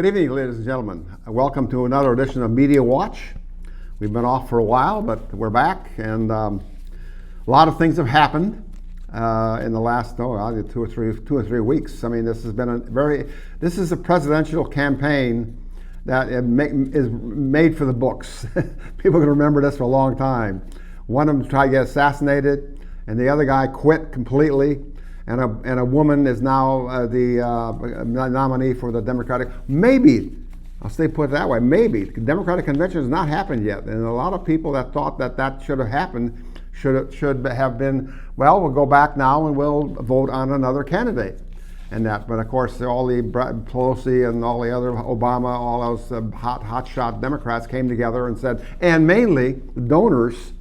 Good evening, ladies and gentlemen. Welcome to another edition of Media Watch. We've been off for a while, but we're back, and a lot of things have happened in the last 2 or 3 weeks. I mean, this has been this is a presidential campaign that is made for the books. People can remember this for a long time. One of them tried to get assassinated, and the other guy quit completely. And a woman is now the nominee for the Democratic. Maybe, I'll put it that way, maybe. The Democratic Convention has not happened yet. And a lot of people that thought that should have happened should have been, well, we'll go back now and we'll vote on another candidate. And that, but of course, all the Pelosi and all the other Obama, all those hotshot Democrats came together and said, and mainly the donors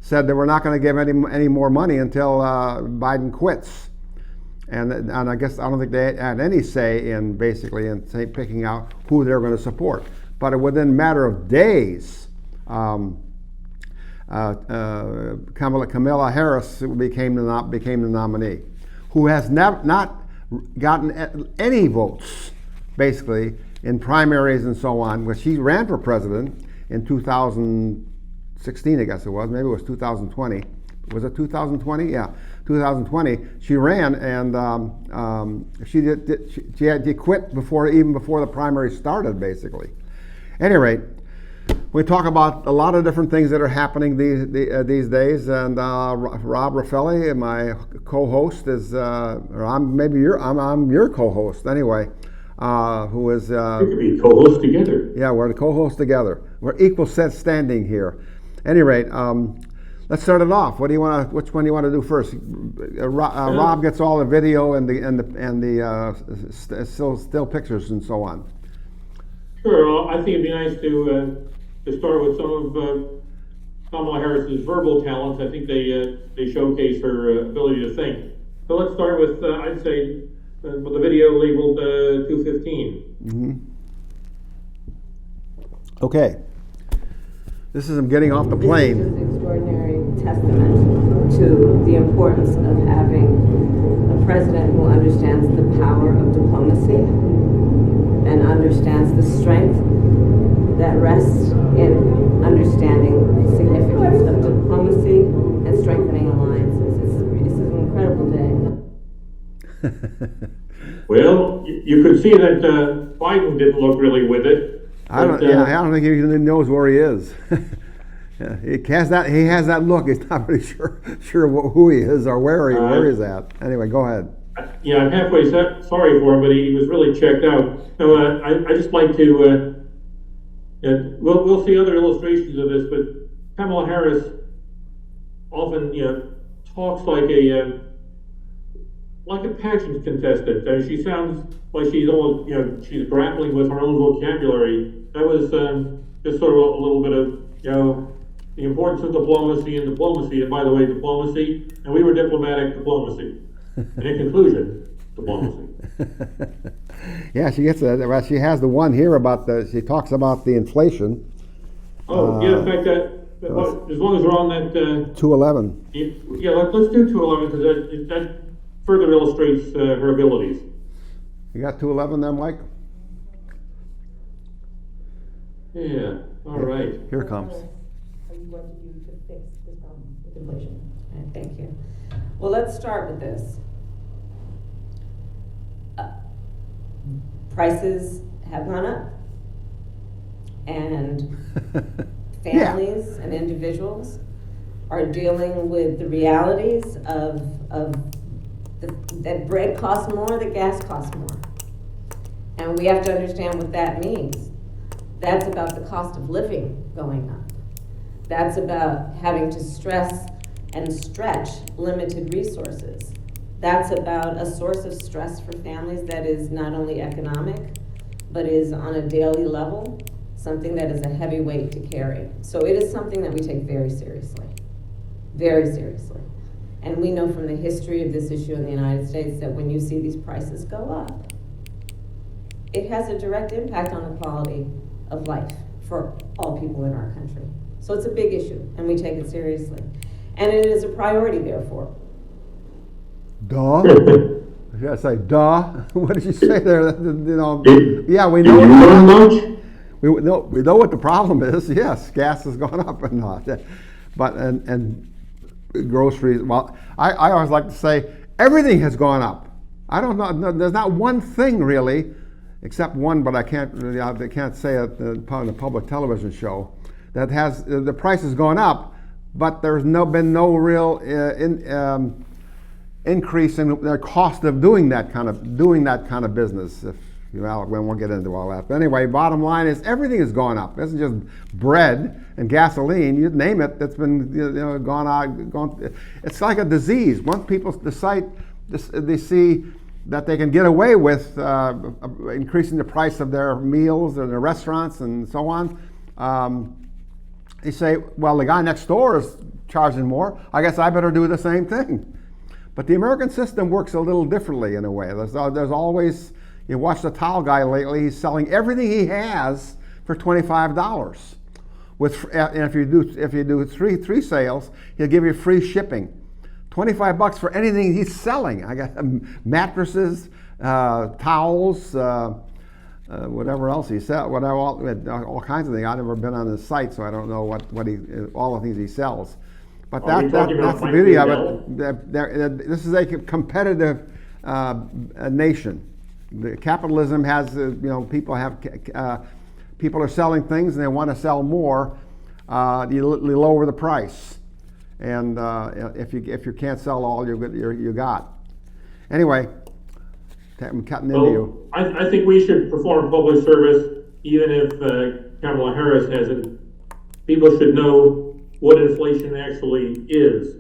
said that we're not going to give any more money until Biden quits. And I guess I don't think they had any say in picking out who they're going to support. But within a matter of days, Kamala Harris became the nominee, who has not gotten any votes, basically, in primaries and so on. But she ran for president in 2016, I guess it was. Maybe it was 2020. Was it 2020? Yeah, 2020. She ran, and she had to quit even before the primary started, basically. At any rate, we talk about a lot of different things that are happening these days, and Rob Raffelli, my co-host, is, or I'm your co-host anyway. Who is? We could be co-hosts together. Yeah, we're the co-hosts together. We're equal set standing here. At any rate. Let's start it off. Which one do you want to do first? Rob gets all the video and the still pictures and so on. Sure. I think it'd be nice to start with some of Kamala Harris's verbal talents. I think they showcase her ability to think. So let's start with I'd say with the video labeled 215. Mm-hmm. Okay. This is him getting off the plane. This is an extraordinary testament to the importance of having a president who understands the power of diplomacy and understands the strength that rests in understanding the significance of diplomacy and strengthening alliances. This is an incredible day. Well, you could see that Biden didn't look really with it. I don't think he even knows where he is. Yeah, he has that look. He's not really sure who he is or where he's at. Anyway, go ahead. Yeah, I'm halfway sorry for him, but he was really checked out. So I just like to. We'll see other illustrations of this, but Kamala Harris often talks like a pageant contestant. She sounds like she's almost she's grappling with her own vocabulary. That was just sort of a little bit of the importance of diplomacy. And by the way, diplomacy, and we were diplomatic diplomacy. And in conclusion, diplomacy. Yeah, she gets that. Well, she has the one here about she talks about the inflation. Oh, yeah, in fact, as long as we're on that 211. Yeah, let's do 211 because that further illustrates her abilities. You got 211 there, Mike? Yeah, all right. Here it comes. What are you going to do to fix this problem with inflation? Thank you. Well, let's start with this. Prices have gone up, and families and individuals are dealing with the realities of that bread costs more, that gas costs more. And we have to understand what that means. That's about the cost of living going up. That's about having to stress and stretch limited resources. That's about a source of stress for families that is not only economic, but is on a daily level, something that is a heavy weight to carry. So it is something that we take very seriously, very seriously. And we know from the history of this issue in the United States that when you see these prices go up, it has a direct impact on the quality of life for all people in our country. So it's a big issue, and we take it seriously. And it is a priority, therefore. Duh. I say, duh. What did you say there? Did- Yeah, we Did know. you learn much? We know what the problem is. Yes, gas has gone up and not. But and groceries. Well, I always like to say everything has gone up. I don't know. No, there's not one thing really, except one, but I can't say it on a public television show that has the price has gone up, but there's been no real increase in the cost of doing that kind of business. If we won't get into all that. But anyway, bottom line is everything has gone up. It's just bread and gasoline. You name it. That's been gone. It's like a disease. Once people decide, they see that they can get away with increasing the price of their meals or their restaurants and so on. They say, well, the guy next door is charging more. I guess I better do the same thing. But the American system works a little differently in a way. There's always, you watch the towel guy lately, he's selling everything he has for $25. And if you do three sales, he'll give you free shipping. $25 for anything he's selling. I got mattresses, towels, whatever else he sells, all kinds of things. I've never been on his site, so I don't know all the things he sells. But that's the beauty of it. This is a competitive nation. Capitalism has, people are selling things and they want to sell more. You lower the price, and if you can't sell all you got. Anyway, I'm cutting into you. I think we should perform public service, even if Kamala Harris hasn't. People should know what inflation actually is.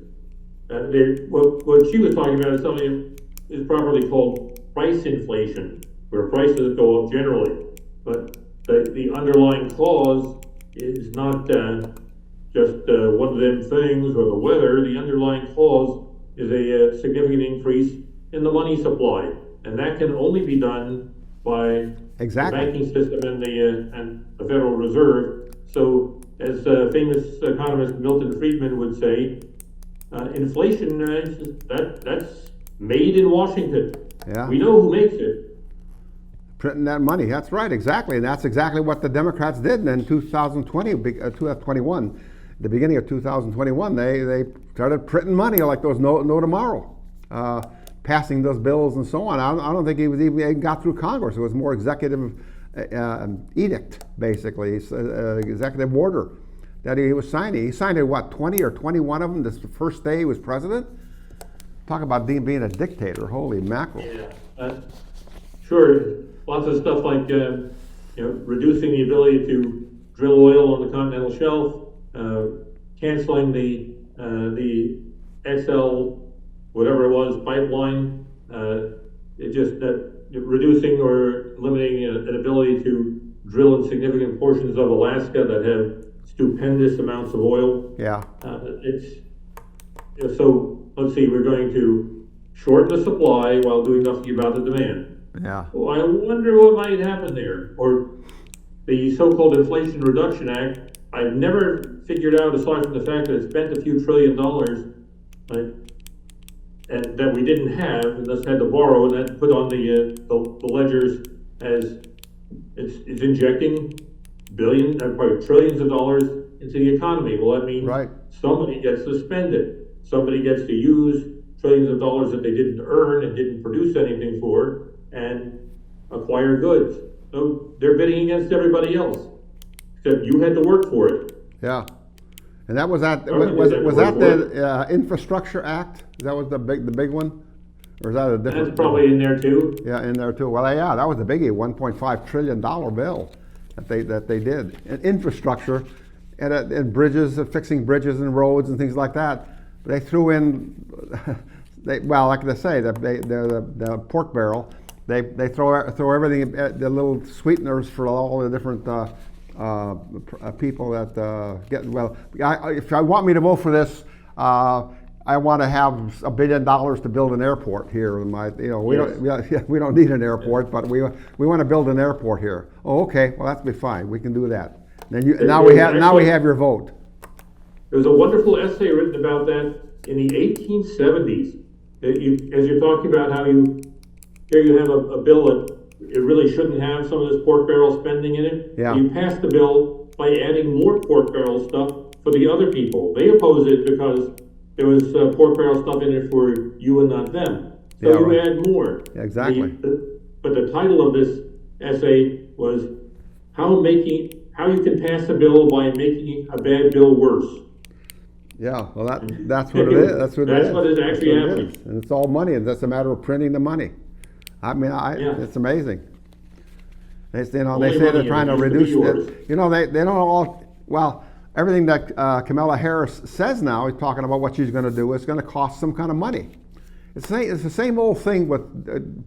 What she was talking about is something is properly called price inflation, where prices go up generally. But the underlying cause is not just one of them things or the weather. The underlying cause is a significant increase in the money supply. And that can only be done by Exactly. the banking system and the Federal Reserve. So, as famous economist Milton Friedman would say, inflation, that's made in Washington. Yeah. We know who makes it. Printing that money. That's right, exactly. And that's exactly what the Democrats did in 2021. The beginning of 2021, they started printing money like there was no tomorrow. Passing those bills and so on. I don't think he was even got through Congress. It was more executive edict, basically, executive order that he was signing. He signed 20 or 21 of them this first day he was president. Talk about being a dictator. Holy mackerel. Yeah, sure. Lots of stuff like reducing the ability to drill oil on the continental shelf, canceling the XL whatever it was pipeline. Reducing or eliminating an ability to drill in significant portions of Alaska that have stupendous amounts of oil. Yeah. So let's see, we're going to shorten the supply while doing nothing about the demand. Yeah. Well, I wonder what might happen there. Or the so-called Inflation Reduction Act, I've never figured out, aside from the fact that it spent a few $1 trillion, and that we didn't have, and thus had to borrow, and then put on the ledgers as it's injecting probably trillions of dollars into the economy. Well, that means Right. somebody gets to spend it. Somebody gets to use trillions of dollars that they didn't earn and didn't produce anything for and acquire goods. So they're bidding against everybody else, except you had to work for it. Yeah. And that was that. Okay, Was that the Infrastructure Act? That was the big one, or is that a different? That's probably in there too. Yeah, in there too. Well, yeah, that was the biggie, $1.5 trillion bill that they did in infrastructure and bridges, fixing bridges and roads and things like that. They threw in, like they say, the pork barrel. They throw everything, the little sweeteners for all the different people that get. Well, if I want me to vote for this, I want to have $1 billion to build an airport here. We don't need an airport, but we want to build an airport here. Oh, okay. Well, that'd be fine. We can do that. Now we have your vote. There was a wonderful essay written about that in the 1870s. As you're talking about how you here you have a bill that it really shouldn't have some of this pork barrel spending in it. Yeah. You pass the bill by adding more pork barrel stuff for the other people. They oppose it because there was pork barrel stuff in it for you and not them. So Yeah, you right. add more. Yeah, exactly. But the title of this essay was how you can pass a bill by making a bad bill worse. Yeah, well, that's what it is. That's what it is. That's what is actually That's what it happening. is. And it's all money, and it's a matter of printing the money. I mean, Yeah. it's amazing. They say Only they're money trying to used to be reduce yours. it. They don't all, well, everything that Kamala Harris says now, he's talking about what she's gonna do, is gonna cost some kind of money. It's the same old thing with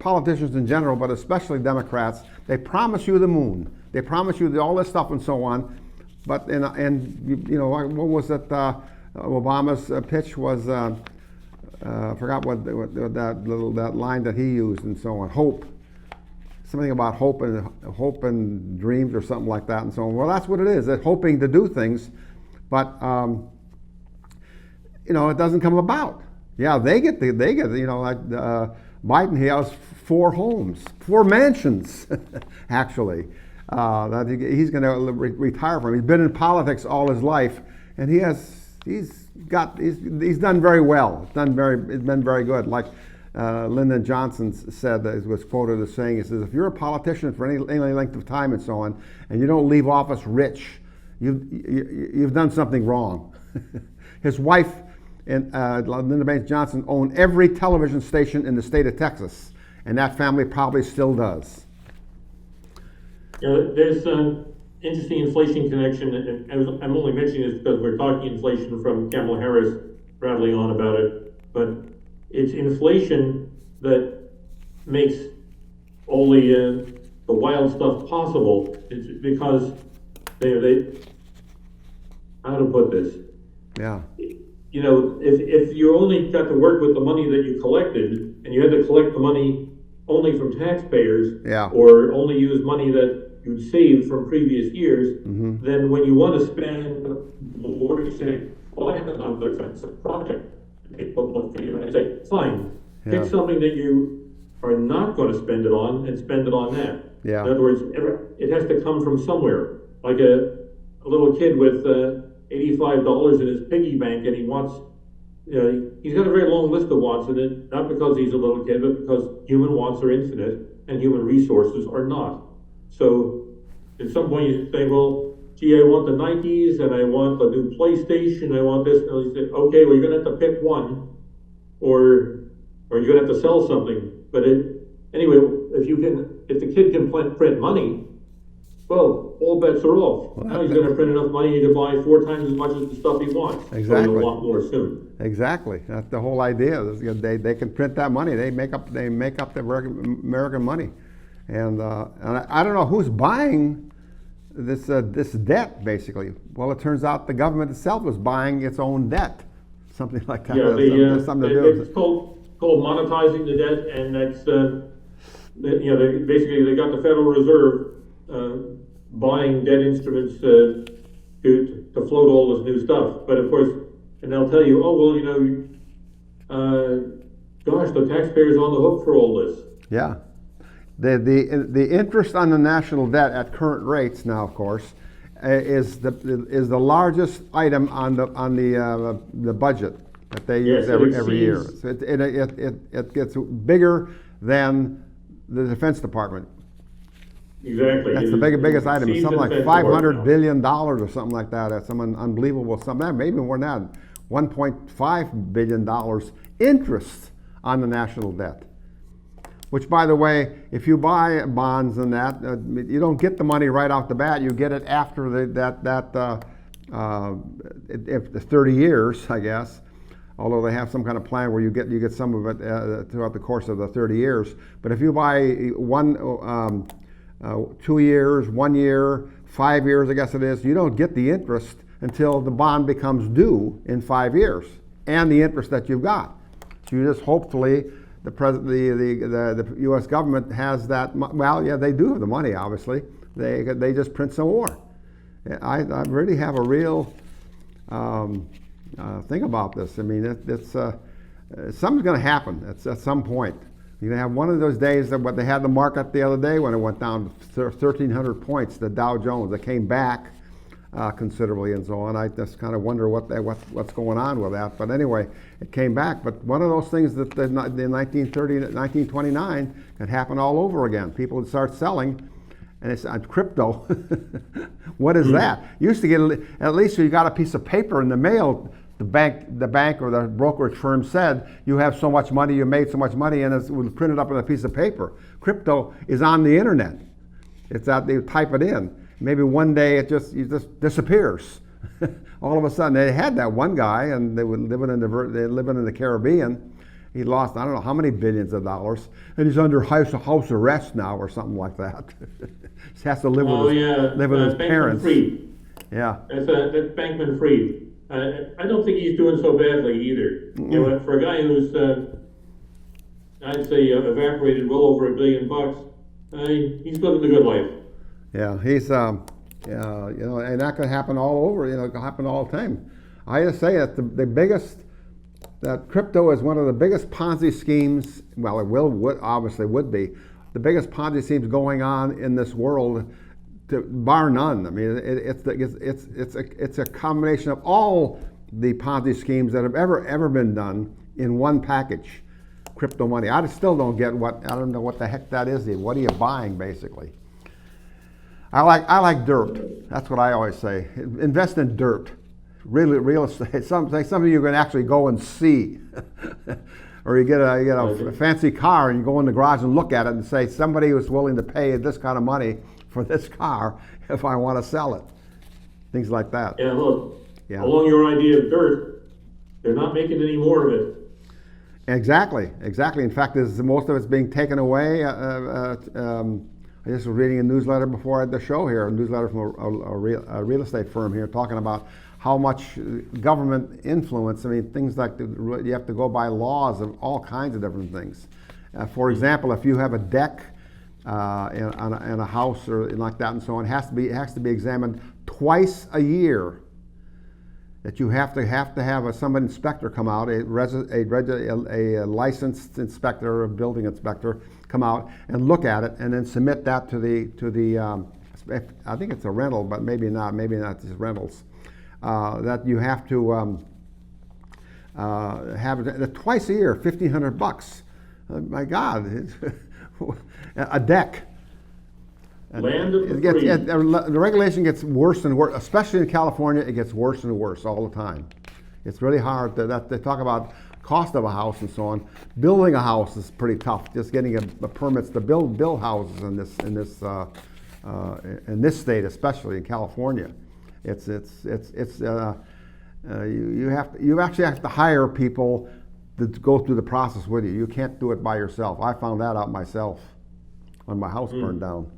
politicians in general, but especially Democrats. They promise you the moon. They promise you all this stuff and so on. But, what was it, Obama's pitch was, I forgot what that line that he used and so on, hope. Something about hope and dreams or something like that and so on. Well, that's what it is. They're hoping to do things, but it doesn't come about. Yeah, they get Biden, he has 4 homes, 4 mansions, actually. That he's going to retire from. He's been in politics all his life, and he's done very well. It's been very good. Like Lyndon Johnson said, was quoted as saying, he says, if you're a politician for any length of time and so on, and you don't leave office rich, you've done something wrong. His wife and Lyndon Baines Johnson owned every television station in the state of Texas, and that family probably still does. There's an interesting inflation connection, and I'm only mentioning this because we're talking inflation from Kamala Harris rattling on about it, but it's inflation that makes all the wild stuff possible. It's because how to put this? Yeah. If you only got to work with the money that you collected, and you had to collect the money only from taxpayers, Yeah. or only use money that you'd saved from previous years, Mm-hmm. then when you want to spend more, you say, well, I have another expensive project. People look for you and say, fine, Yeah. pick something that you are not going to spend it on and spend it on that. Yeah. In other words, it has to come from somewhere. Like a little kid with $85 in his piggy bank, and he wants, he's got a very long list of wants in it, not because he's a little kid, but because human wants are infinite and human resources are not. So at some point you say, well, gee, I want the Nikes and I want the new PlayStation, I want this, and you say, okay, well, you're gonna have to pick one, or you're gonna have to sell something. But anyway, if the kid can print money, well, all bets are off. Well, Now he's gonna print enough money to buy 4 times as much as the stuff he wants. So Exactly. he'll want more soon. Exactly. That's the whole idea. They can print that money. They make up the American money, and I don't know who's buying this debt. Basically, well, it turns out the government itself is buying its own debt, something like that. Yeah, There's something to do with it's it. called monetizing the debt, and that's they got the Federal Reserve buying debt instruments to float all this new stuff. But of course, and they'll tell you, oh well, gosh, the taxpayer's on the hook for all this. Yeah. The interest on the national debt at current rates now, of course, is the largest item on the budget that they use Yes, it every year. exceeds- So it gets bigger than the Defense Department. Exactly. That's It the biggest item. It's exceeds something the like Defense $500 Department. billion or something like that. That's some unbelievable sum. Maybe more than that. $1.5 billion interest on the national debt. Which, by the way, if you buy bonds and that, you don't get the money right off the bat. You get it after if the 30 years, I guess. Although they have some kind of plan where you get some of it throughout the course of the 30 years. But if you buy 2 years, 1 year, 5 years, I guess it is, you don't get the interest until the bond becomes due in 5 years, and the interest that you've got. So you just hopefully the U.S. government has that. Well, yeah, they do have the money. Obviously, they just print some more. I really have a real thing about this. I mean, it's something's going to happen at some point You're gonna have one of those days that what they had the market the other day when it went down 1,300 points, the Dow Jones. It came back considerably and so on. I just kind of wonder what's going on with that. But anyway, it came back. But one of those things that in 1929 can happen all over again. People would start selling, and it's on crypto. What is that? You used to get at least you got a piece of paper in the mail. The bank or the brokerage firm said you have so much money, you made so much money, and it was printed up on a piece of paper. Crypto is on the internet. It's out. They type it in. Maybe one day it just disappears. All of a sudden, they had that one guy, and they were living in the Caribbean. He lost I don't know how many billions of dollars, and he's under house arrest now or something like that. He has to live with his parents. Fried. Yeah. That's Bankman Fried. I don't think he's doing so badly either. You know, for a guy who's, I'd say, evaporated well over $1 billion, he's living the good life. Yeah, he's, you know, and that could happen all over. You know, it can happen all the time. I just say that that crypto is one of the biggest Ponzi schemes. Well, it obviously would be the biggest Ponzi schemes going on in this world. Bar none. I mean, it's a combination of all the Ponzi schemes that have ever been done in one package. Crypto money. I still don't get I don't know what the heck that is. What are you buying, basically? I like dirt. That's what I always say. Invest in dirt. Really, real estate. Something you can actually go and see. Or you get a fancy car and you go in the garage and look at it and say somebody was willing to pay this kind of money for this car if I want to sell it. Things like that. Yeah, look, along your idea of dirt, they're not making any more of it. Exactly. In fact, most of it's being taken away. I just was reading a newsletter before the show here, a newsletter from a real estate firm here talking about how much government influence, I mean, things like you have to go by laws of all kinds of different things. For example, if you have a deck in a house or like that and so on, it has to be examined twice a year. That you have to have some inspector come out, a licensed inspector or a building inspector come out and look at it, and then submit that to the I think it's a rental, but maybe not just rentals. That you have to have it twice a year, $1,500. My God, a deck. Land of the free. The regulation gets worse and worse, especially in California. It gets worse and worse all the time. It's really hard. They talk about cost of a house and so on. Building a house is pretty tough. Just getting a permits to build houses in this state, especially in California. You actually have to hire people to go through the process with you. You can't do it by yourself. I found that out myself when my house burned down.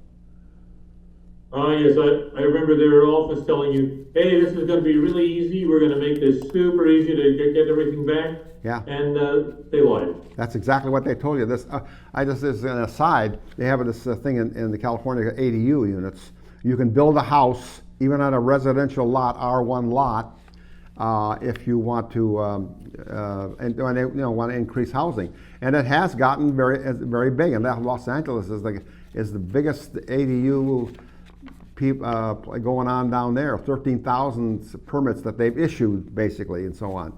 Yes, I remember they were often telling you, hey, this is going to be really easy. We're going to make this super easy to get everything back. Yeah. And they lied. That's exactly what they told you. This, as an aside, they have this thing in the California ADU units. You can build a house, even on a residential lot, R1 lot, if you want to, want to increase housing. And it has gotten very big. And Los Angeles is the biggest ADU going on down there, 13,000 permits that they've issued, basically, and so on.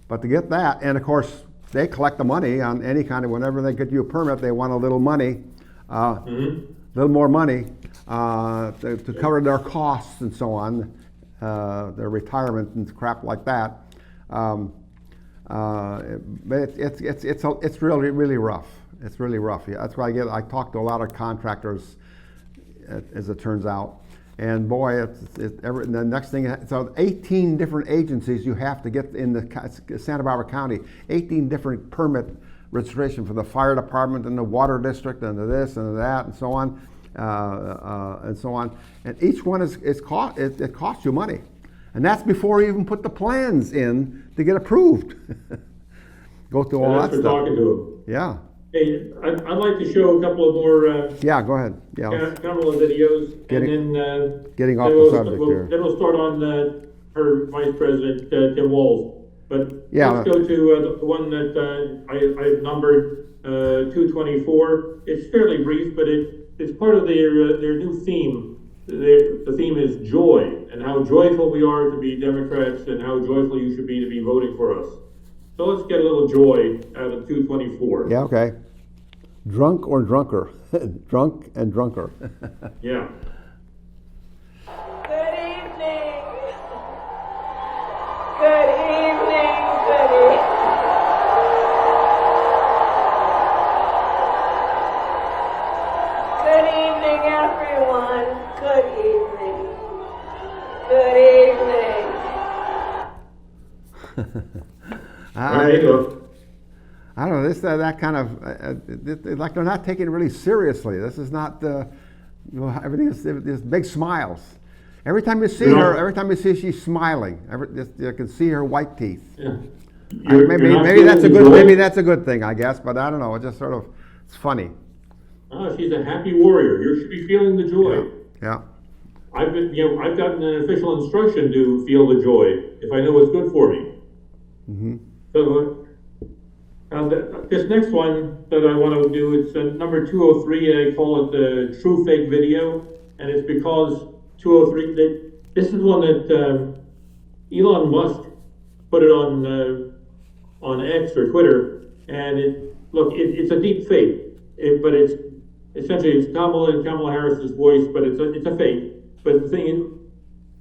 But to get that, and of course, they collect the money on any kind of, whenever they get you a permit, they want a little money, little more money to cover their costs and so on, their retirement and crap like that. But it's really, really rough. It's really rough. Yeah, that's why I talk to a lot of contractors, as it turns out. And boy, the next thing, so 18 different agencies you have to get in the Santa Barbara County, 18 different permit registration for the fire department and the water district and the this and that and so on, and each one it costs you money, and that's before you even put the plans in to get approved. Go through all that stuff. Talking to them. Yeah. Hey, I'd like to show a couple of more yeah, go ahead. Yeah. couple of videos, and then getting off the subject then we'll start on her Vice President Tim Walz. But Yeah. let's go to the one that I've numbered 224. It's fairly brief, but it's part of their new theme. The theme is joy, and how joyful we are to be Democrats, and how joyful you should be to be voting for us. So let's get a little joy out of 224. Yeah, okay. Drunk or drunker? Drunk and drunker. Yeah. Good evening. Good evening. Good evening. Good evening, everyone. Good evening. Good evening. All right, look. I don't know, that kind of, like they're not taking it really seriously. This is not, everything is big smiles. Every time you see her, every time you see she's smiling. You can see her white teeth. Yeah. Maybe that's a good, maybe that's a good thing, I guess. But I don't know. It's just sort of, it's funny. Oh, she's a happy warrior. You should be feeling the joy. Yeah. I've gotten an official instruction to feel the joy if I know what's good for me. Mm-hmm. So, this next one that I want to do, it's number 203. I call it the true fake video, and it's because 203. This is one that Elon Musk put it on X or Twitter, and it's a deep fake, but it's essentially Kamala and Kamala Harris's voice, but it's a fake. But the thing is,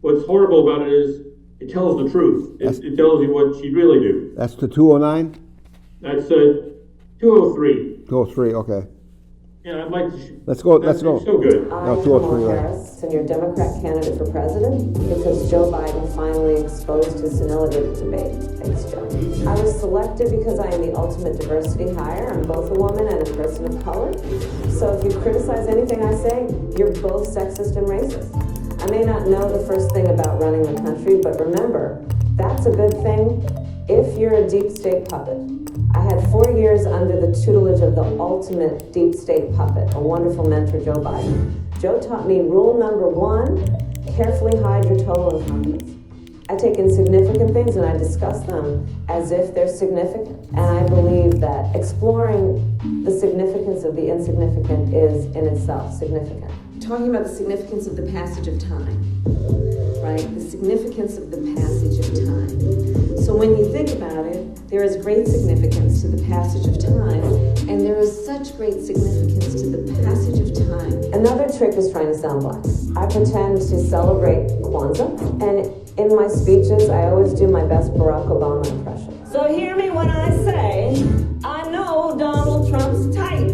what's horrible about it is it tells the truth. It tells you what she'd really do. That's the 209? That's 203. 203, okay. Yeah, I'd like to. Let's go. That's so good. No, I'm 203, Kamala right. Harris, and your Democrat candidate for president, because Joe Biden finally exposed his senility at the debate. Thanks, Joe. I was selected because I am the ultimate diversity hire. I'm both a woman and a person of color. So if you criticize anything I say, you're both sexist and racist. I may not know the first thing about running the country, but remember, that's a good thing if you're a deep state puppet. I had 4 years under the tutelage of the ultimate deep state puppet, a wonderful mentor, Joe Biden. Joe taught me rule number 1, carefully hide your total incompetence. I take insignificant things and I discuss them as if they're significant. And I believe that exploring the significance of the insignificant is in itself significant. Talking about the significance of the passage of time, right? The significance of the passage of time. So when you think about it, there is great significance to the passage of time, and there is such great significance to the passage of time. Another trick is trying to sound black. I pretend to celebrate Kwanzaa, and in my speeches, I always do my best Barack Obama impression. So hear me when I say, I know Donald Trump's type.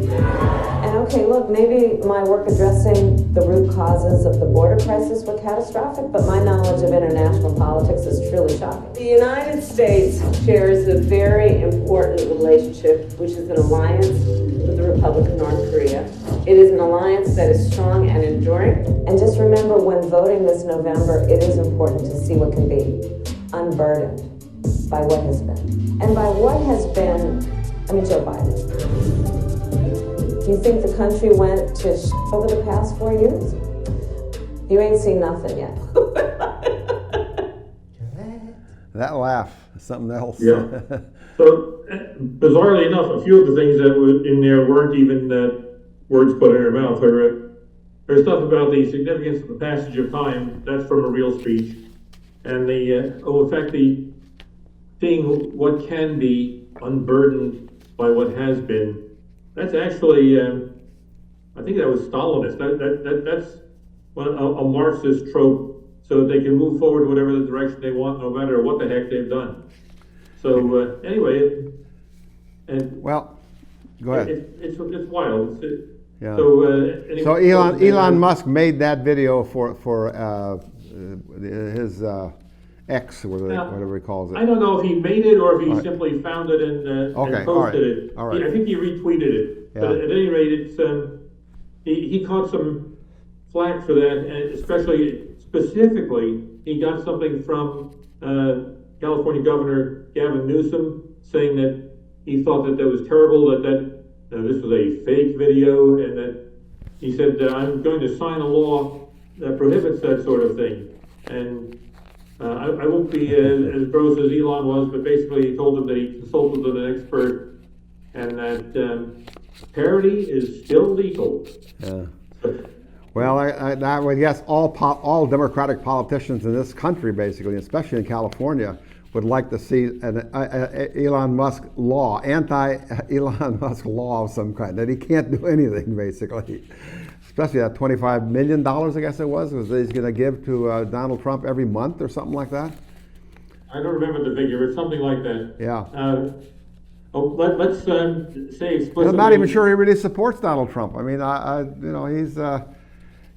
And okay, look, maybe my work addressing the root causes of the border crisis were catastrophic, but my knowledge of international politics is truly shocking. The United States shares a very important relationship, which is an alliance with the Republic of North Korea. It is an alliance that is strong and enduring. And just remember, when voting this November, it is important to see what can be unburdened by what has been. And by what has been, I mean Joe Biden. Do you think the country went to over the past 4 years? You ain't seen nothing yet. That laugh is something else. Yeah. So, bizarrely enough, a few of the things that were in there weren't even words put in her mouth. Her stuff about the significance of the passage of time, that's from a real speech. And the seeing what can be unburdened by what has been, that's actually, I think that was Stalinist. That's a Marxist trope, so that they can move forward whatever the direction they want, no matter what the heck they've done. So anyway, and Well, go ahead. it's wild. Yeah. So anyway, So Elon Musk made that video for his X, whatever he calls I it. don't know if he made it or if he All right. simply found it and Okay, posted all right, it. all right. I think he retweeted it. Yeah. But at any rate, it's he caught some flack for that, and specifically, he got something from California Governor Gavin Newsom saying that he thought that was terrible, that this was a fake video, and that he said, I'm going to sign a law that prohibits that sort of thing. And I won't be as gross as Elon was, but basically he told him that he consulted with an expert and that parity is still legal. Yeah. Well, I would guess all Democratic politicians in this country, basically, especially in California, would like to see an Elon Musk law, anti-Elon Musk law of some kind, that he can't do anything, basically. Especially that $25 million, I guess it was he's going to give to Donald Trump every month or something like that. I don't remember the figure, it's something like that. Yeah. Let's say explicitly. I'm not even sure he really supports Donald Trump. I mean,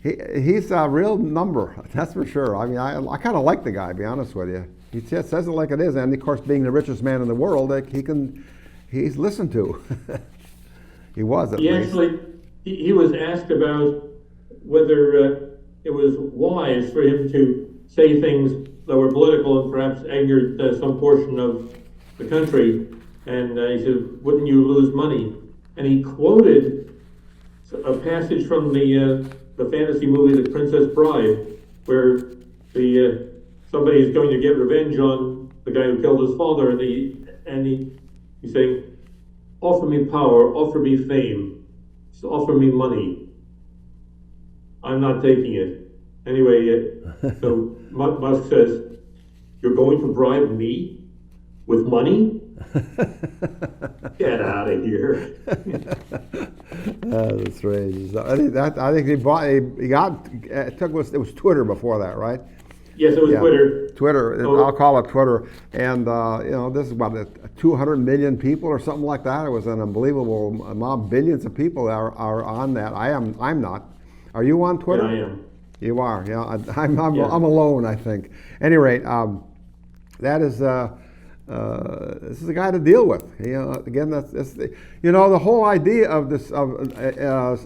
he's a real number, that's for sure. I mean, I kind of like the guy, to be honest with you. He just says it like it is, and of course, being the richest man in the world, he's listened to. He was at least. Actually, he was asked about whether it was wise for him to say things that were political and perhaps angered some portion of the country. And he said, "Wouldn't you lose money?" And he quoted a passage from the fantasy movie The Princess Bride, where somebody is going to get revenge on the guy who killed his father, and he's saying, "Offer me power, offer me fame, offer me money. I'm not taking it." Anyway, so Musk says, "You're going to bribe me with money? Get out of here." That's right. I think it was Twitter before that, right? Yes, it was Twitter. Twitter, I'll call it Twitter. And, this is about 200 million people or something like that. It was an unbelievable amount. Billions of people are on that. I'm not. Are you on Twitter? Yeah, I am. You are, yeah. I'm alone, I think. At any rate, that is, this is a guy to deal with. Again, that's the whole idea of this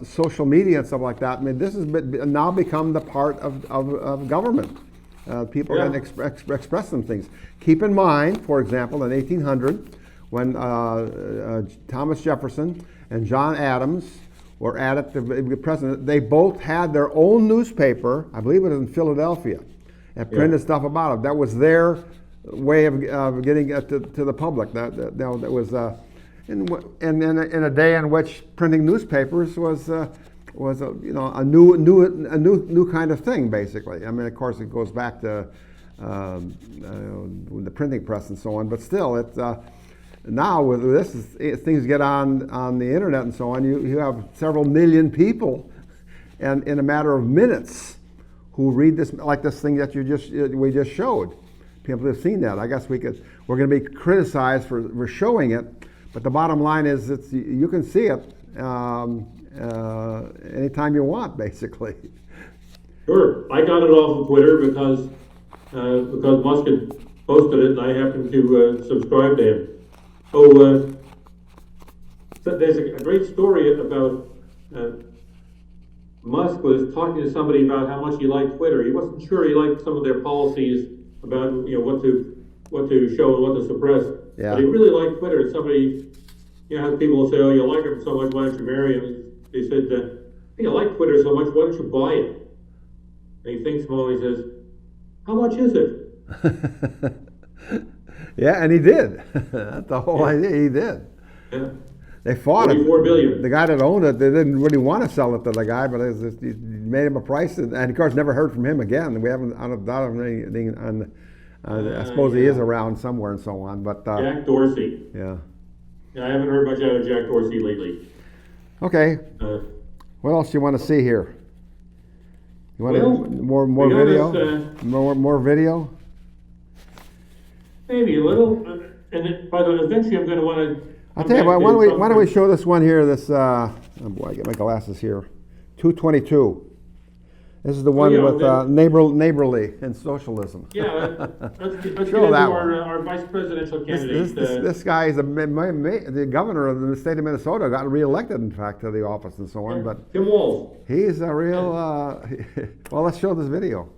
social media and stuff like that. I mean, this has now become the part of government. People can express some things. Keep in mind, for example, in 1800, when Thomas Jefferson and John Adams were at the president, they both had their own newspaper. I believe it was in Philadelphia, and printed stuff about it. That was their way of getting it to the public. That was in a day in which printing newspapers was a new kind of thing, basically. I mean, of course, it goes back to the printing press and so on, but still, it's now with this, things get on the internet and so on. You have several million people, and in a matter of minutes, who read this, like this thing that we just showed. People have seen that. I guess we're going to be criticized for showing it, but the bottom line is you can see it anytime you want, basically. Sure, I got it off of Twitter because Musk had posted it, and I happened to subscribe to him. So there's a great story about Musk was talking to somebody about how much he liked Twitter. He wasn't sure he liked some of their policies about what to show and what to suppress. Yeah. But he really liked Twitter. And somebody, had people say, "Oh, you like him so much, why don't you marry him?" They said, "You like Twitter so much, why don't you buy it?" And he thinks a moment, he says, "How much is it?" Yeah, and he did. That's the whole idea. He did. Yeah. They fought it. $44 billion. The guy that owned it, they didn't really want to sell it to the guy, but he made him a price, and of course, never heard from him again. We haven't done anything on. I suppose he is around somewhere and so on, but Jack Dorsey. Yeah. I haven't heard much out of Jack Dorsey lately. Okay. What else do you want to see here? You want more video? More video? Maybe a little. But eventually, I'm going to want to. I'll tell you what. Why don't we show this one here? This oh boy, I get my glasses here. 222. This is the one with neighborly and socialism. Yeah, let's get into that our vice presidential candidate. This guy is the governor of the state of Minnesota. Got reelected, in fact, to the office and so on. But Tim Walz. He's a real. Well, let's show this video.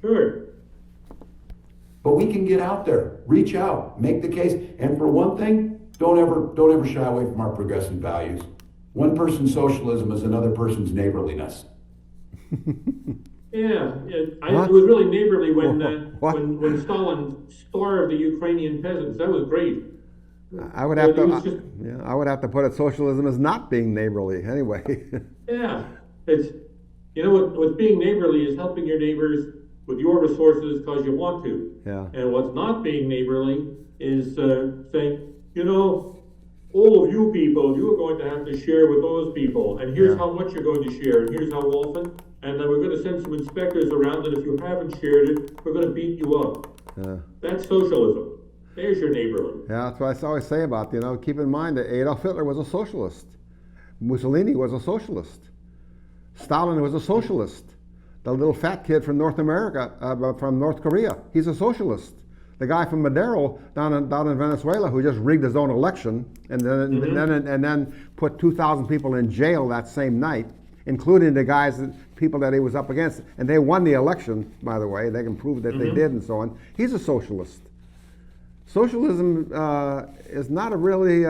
Sure. But we can get out there, reach out, make the case. And for one thing, don't ever shy away from our progressive values. One person's socialism is another person's neighborliness. What? it was really neighborly when, What? when Stalin starved the Ukrainian peasants. That was great. I would have But it to, was just, yeah, I would have to put it, socialism as not being neighborly, anyway. yeah, it's, what's being neighborly is helping your neighbors with your resources because you want to. Yeah, And what's not being neighborly is saying, all of you people, you are going to have to share with those people, and here's Yeah. how much you're going to share, and here's how often, and then we're going to send some inspectors around, and if you haven't shared it, we're going to beat you up. yeah. That's socialism. There's your neighborly. Yeah, that's what I always say about, keep in mind that Adolf Hitler was a socialist. Mussolini was a socialist. Stalin was a socialist. The little fat kid from North America, from North Korea, he's a socialist. The guy from Madero down in Venezuela who just rigged his own election and then put 2,000 people in jail that same night, including the people that he was up against, and they won the election, by the way. They can prove that they did and so on. He's a socialist. Socialism is not a really,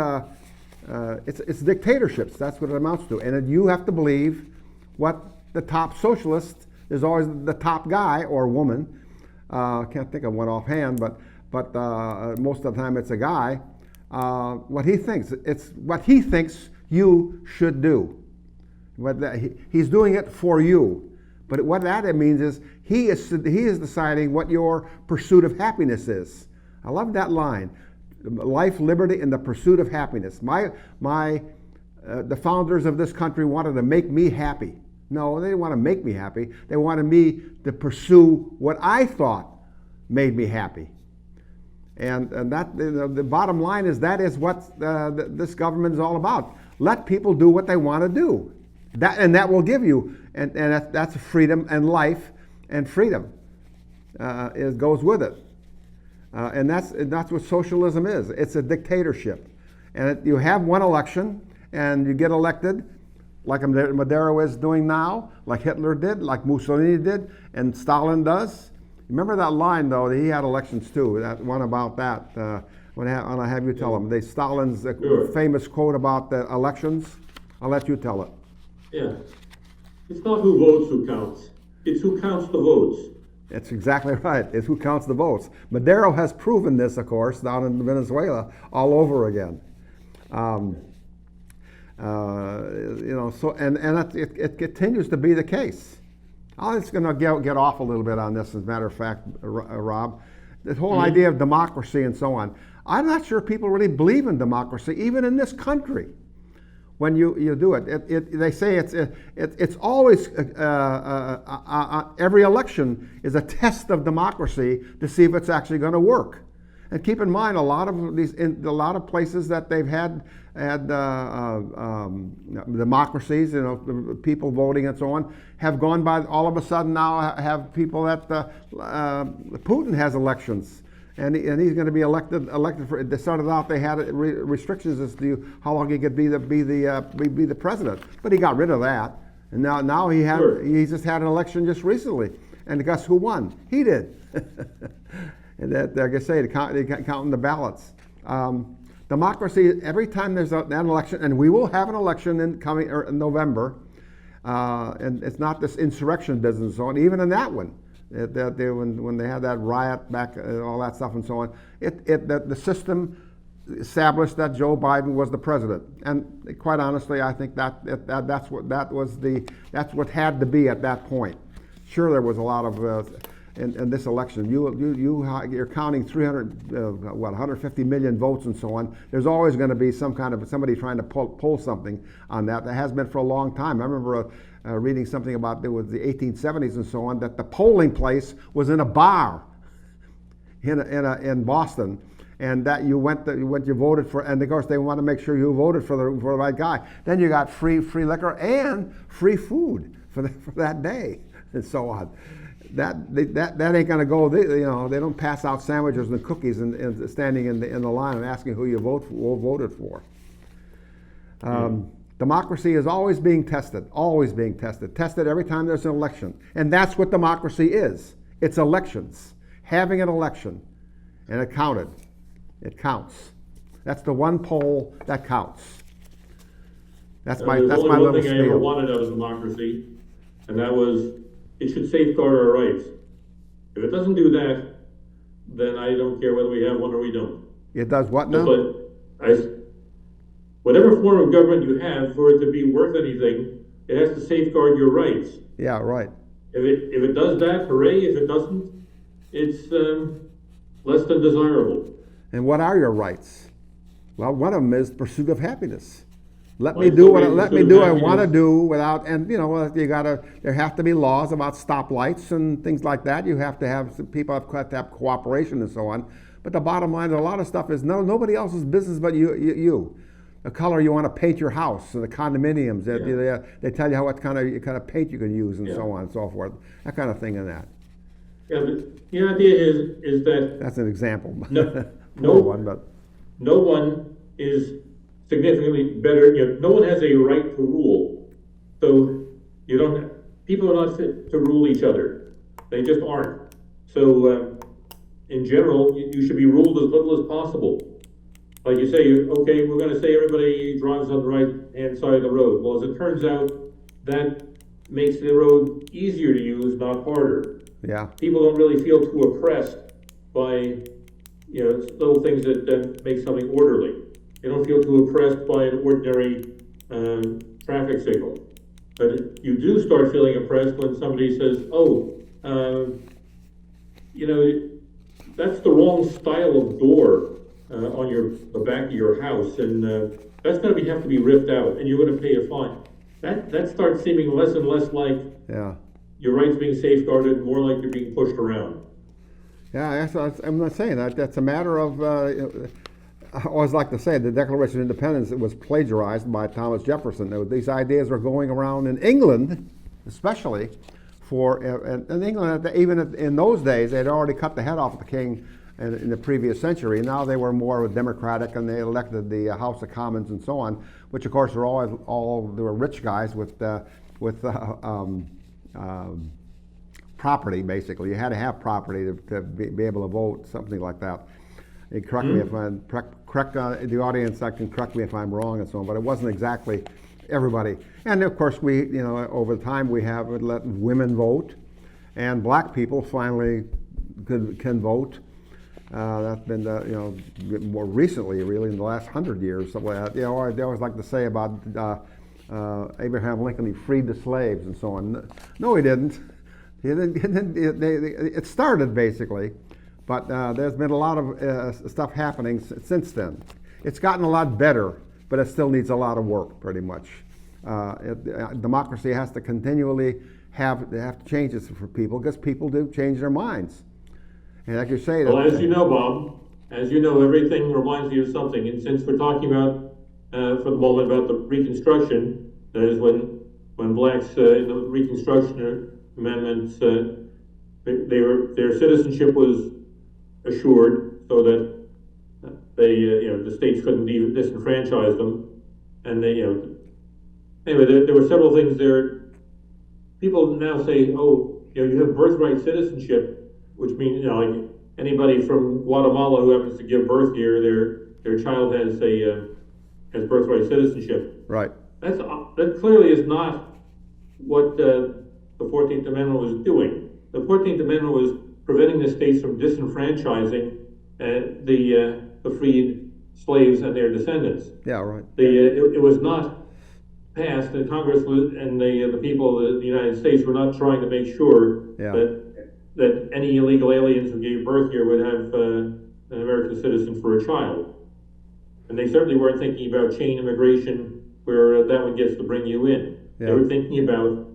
it's dictatorships. That's what it amounts to. And you have to believe what the top socialist is always the top guy or woman. Can't think of one offhand, but most of the time it's a guy. What he thinks. It's what he thinks you should do. He's doing it for you. But what that means is he is deciding what your pursuit of happiness is. I love that line. Life, liberty, and the pursuit of happiness. The founders of this country wanted to make me happy. No, they didn't want to make me happy. They wanted me to pursue what I thought made me happy. And that the bottom line is that is what this government is all about. Let people do what they want to do. That will give you, and that's freedom and life and freedom. It goes with it. And that's what socialism is. It's a dictatorship. And you have one election, and you get elected, like Madero is doing now, like Hitler did, like Mussolini did, and Stalin does. Remember that line, though, that he had elections too, that one about that. When I have you tell them. Stalin's Sure. famous quote about the elections. I'll let you tell it. Yeah. It's not who votes who counts. It's who counts the votes. That's exactly right. It's who counts the votes. Madero has proven this, of course, down in Venezuela all over again. So it continues to be the case. I'm just going to get off a little bit on this, as a matter of fact, Rob. The whole idea of democracy and so on. I'm not sure people really believe in democracy, even in this country. When you do it, they say it's always every election is a test of democracy to see if it's actually going to work. And keep in mind, a lot of places that they've had democracies, people voting and so on, have gone by. All of a sudden now have people that Putin has elections. And he's going to be elected for. They started out, they had restrictions as to how long he could be the president, but he got rid of that, and now he just had an election just recently, and guess who won? He did. And that, like I say, they're counting the ballots. Democracy. Every time there's an election, and we will have an election in November, and it's not this insurrection business and so on. Even in that one. When they had that riot back, all that stuff and so on, the system established that Joe Biden was the president, and quite honestly, I think that's what had to be at that point. Sure, there was a lot of in this election. You're counting 150 million votes and so on. There's always going to be some kind of somebody trying to pull something on that. That has been for a long time. I remember. Reading something about the 1870s and so on, that the polling place was in a bar in Boston, and that you voted for, and of course they want to make sure you voted for the right guy. Then you got free liquor and free food for that day, and so on. That ain't going to go. They don't pass out sandwiches and cookies and standing in the line and asking who you voted for. Democracy is always being tested every time there's an election. And that's what democracy is. It's elections. Having an election. And it counted. It counts. That's the one poll that counts. That's my There's little only one thing I ever spiel. wanted out of democracy, and that was it should safeguard our rights. If it doesn't do that, then I don't care whether we have one or we don't. It does what Just now? like, whatever form of government you have, for it to be worth anything, it has to safeguard your rights. Yeah, right. If it does that, hooray. If it doesn't, it's less than desirable. And what are your rights? Well, one of them is pursuit of happiness. Let me Life do the what way let me pursuit do of what I want to happiness. do without, and you know, there have to be laws about stoplights and things like that. You have to have people have to have cooperation and so on. But the bottom line, a lot of stuff is nobody else's business but you. The color you want to paint your house, and the condominiums. They tell you what kind of paint you can use and Yeah. so on and so forth. That kind of thing and that. Yeah, but the idea is that That's an example. No- Poor no- one, but no one is significantly better, no one has a right to rule. So people are not fit to rule each other. They just aren't. So, in general, you should be ruled as little as possible. Like you say, okay, we're gonna say everybody drives on the right-hand side of the road. Well, as it turns out, that makes the road easier to use, not harder. yeah, People don't really feel too oppressed by, little things that make something orderly. They don't feel too oppressed by an ordinary traffic signal. But you do start feeling oppressed when somebody says, that's the wrong style of door on the back of your house, and that's going to have to be ripped out, and you're going to pay a fine. That starts seeming less and less like yeah. your rights being safeguarded, more like you're being pushed around. Yeah, I'm not saying that. That's a matter of. I always like to say the Declaration of Independence was plagiarized by Thomas Jefferson. These ideas were going around in England, especially in England. Even in those days, they'd already cut the head off the king in the previous century. Now they were more democratic, and they elected the House of Commons and so on, which of course were they were rich guys with property. Basically, you had to have property to be able to vote, something like that. And correct me if I'm correct. The audience, I can correct me if I'm wrong and so on. But it wasn't exactly everybody. And of course, over time we have let women vote, and black people finally can vote. That's been more recently, really, in the last 100 years, something like that. They always like to say about Abraham Lincoln, he freed the slaves and so on. No, he didn't. It started basically, but there's been a lot of stuff happening since then. It's gotten a lot better, but it still needs a lot of work, pretty much. Democracy has to continually have changes for people, because people do change their minds. And like you say, Well, as you know, Bob, everything reminds me of something. And since we're talking about, for the moment, about the Reconstruction, that is when blacks in the Reconstruction amendments, their citizenship was assured, so that the states couldn't even disenfranchise them, and anyway, there were several things there. People now say, you have birthright citizenship, which means, like anybody from Guatemala who happens to give birth here, their child has birthright citizenship. right? That clearly is not what the 14th Amendment was doing. The 14th Amendment was preventing the states from disenfranchising the freed slaves and their descendants. Yeah, right. It was not passed, and Congress and the people of the United States were not trying to make sure Yeah. that any illegal aliens who gave birth here would have an American citizen for a child. And they certainly weren't thinking about chain immigration, where that one gets to bring you in. Yeah. They were thinking about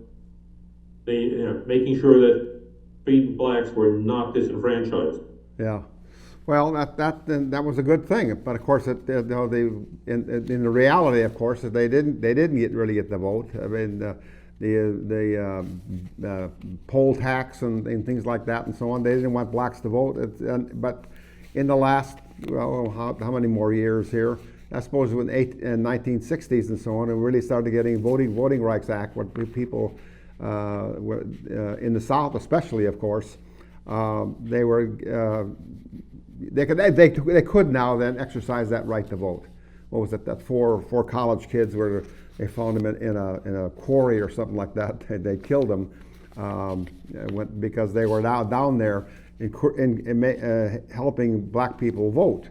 making sure that freed blacks were not disenfranchised. Yeah. Well, that was a good thing, but of course, in the reality, of course, that they didn't really get the vote. I mean, the poll tax and things like that and so on. They didn't want blacks to vote. But in the last, how many more years here? I suppose in 1960s and so on, it really started getting Voting Rights Act, what people were in the South, especially, of course, they could now then exercise that right to vote. What was it? That four college kids where they found them in a quarry or something like that. They killed them. because they were now down there helping black people vote.